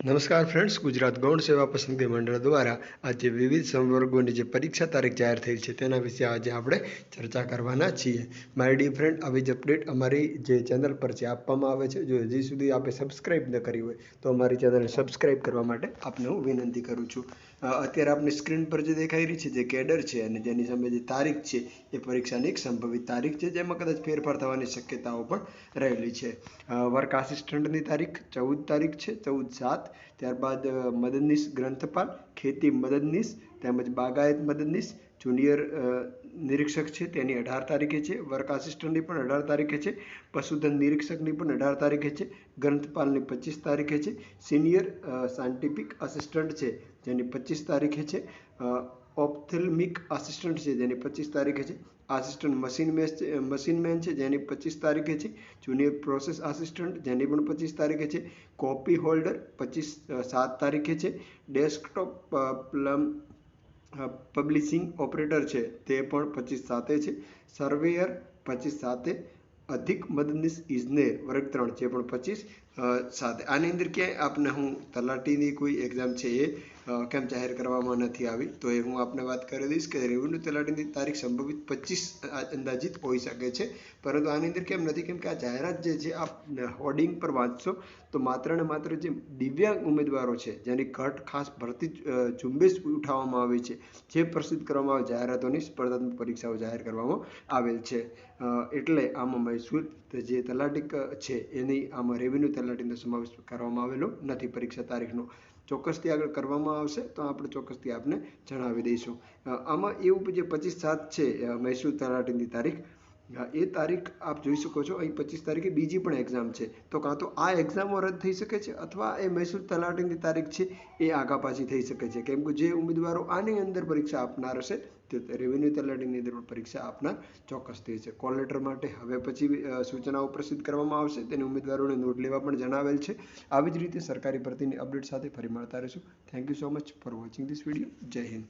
નમસ્કાર ફ્રેન્ડ્સ, ગુજરાત ગૌણ સેવા પસંદગી મંડળ દ્વારા આજે વિવિધ સંવર્ગોની જે પરીક્ષા તારીખ જાહેર થઈ છે તેના વિશે આજે આપણે ચર્ચા કરવાના છીએ. માય ડિયર ફ્રેન્ડ, આવી જ અપડેટ અમારી જે ચેનલ પર છે આપવામાં આવે છે. જો હજી સુધી આપણે સબસ્ક્રાઈબ ન કરી હોય તો અમારી ચેનલને સબસ્ક્રાઈબ કરવા માટે આપને હું વિનંતી કરું છું. અત્યારે આપની સ્ક્રીન પર જે દેખાઈ રહી છે જે કેડર છે અને જેની સામે જે તારીખ છે એ પરીક્ષાની એક સંભવિત તારીખ છે, જેમાં કદાચ ફેરફાર થવાની શક્યતાઓ પણ રહેલી છે. વર્ક આસિસ્ટન્ટની તારીખ 14 તારીખ છે, 14/7. ત્યારબાદ મદદનીશ ગ્રંથપાલ, ખેતી મદદનીશ તેમજ બાગાયત મદદનીશ, જુનિયર નિરીક્ષક છે તેની 18 તારીખે છે. વર્ક આસિસ્ટન્ટની પણ 18 તારીખે છે. પશુધન નિરીક્ષકની પણ 18 તારીખે છે. ગ્રંથપાલની 25 તારીખે છે. સિનિયર સાયન્ટિફિક આસિસ્ટન્ટ છે જેની 25 તારીખે છે. ઓપ્થેલ્મિક આસિસ્ટન્ટ છે જેની 25 તારીખે છે. આસિસ્ટન્ટ મશીનમેન છે જેની 25 તારીખે છે. જુનિયર પ્રોસેસ આસિસ્ટન્ટ જેની પણ 25 તારીખે છે. કોપી હોલ્ડર 25/7 તારીખે છે. ડેસ્કટોપ પબ્લિશિંગ ઓપરેટર છે તે પણ 25/7 છે. સર્વેયર 25/7. અધિક મદદનીશ ઇજનેર વર્ગ 3 જે પણ 25/7. આની અંદર ક્યાંય આપને હું તલાટીની કોઈ એક્ઝામ છે એ કેમ જાહેર કરવામાં નથી આવી, તો એ હું આપને વાત કરી દઈશ કે રેવન્યુ તલાટીની તારીખ સંભવિત 25 અંદાજિત હોઈ શકે છે, પરંતુ આની અંદર કેમ નથી? કેમ કે આ જાહેરાત જે છે આપ હોર્ડિંગ પર વાંચશો તો માત્ર ને માત્ર જે દિવ્યાંગ ઉમેદવારો છે જેની ખાસ ભરતી ઝુંબેશ ઉઠાવવામાં આવી છે, જે પ્રસિદ્ધ કરવામાં આવે જાહેરાતોની સ્પર્ધાત્મક પરીક્ષાઓ જાહેર કરવામાં આવેલ છે. એટલે આમાં મહેસૂલ જે તલાટી છે એની આમાં રેવન્યુ તલાટીનો સમાવેશ કરવામાં આવેલો નથી. પરીક્ષા તારીખનો ચોક્કસથી આગળ કરવામાં આવશે તો આપણે ચોક્કસથી આપને જણાવી દઈશું. આમાં એવું જે 25/7 છે મહેસૂલ તલાટીની તારીખ, એ તારીખ આપ જોઈ શકો છો. અહીં 25 તારીખે બીજી પણ એક્ઝામ છે, તો કાં તો આ એક્ઝામો રદ થઈ શકે છે અથવા એ મહેસૂલ તલાટીની તારીખ છે એ આગા પાછી થઈ શકે છે. કેમ કે જે ઉમેદવારો આની અંદર પરીક્ષા આપનાર હશે તે રેવન્યુ તલાટીની અંદર પણ પરીક્ષા આપનાર ચોક્કસ થઈ છે. કોલ લેટર માટે હવે પછી સૂચનાઓ પ્રસિદ્ધ કરવામાં આવશે, તેને ઉમેદવારોને નોંધ લેવા પણ જણાવેલ છે. આવી જ રીતે સરકારી ભરતીની અપડેટ સાથે ફરી મળતા રહીશું. Thank you so much for watching this video. જય હિન્દ.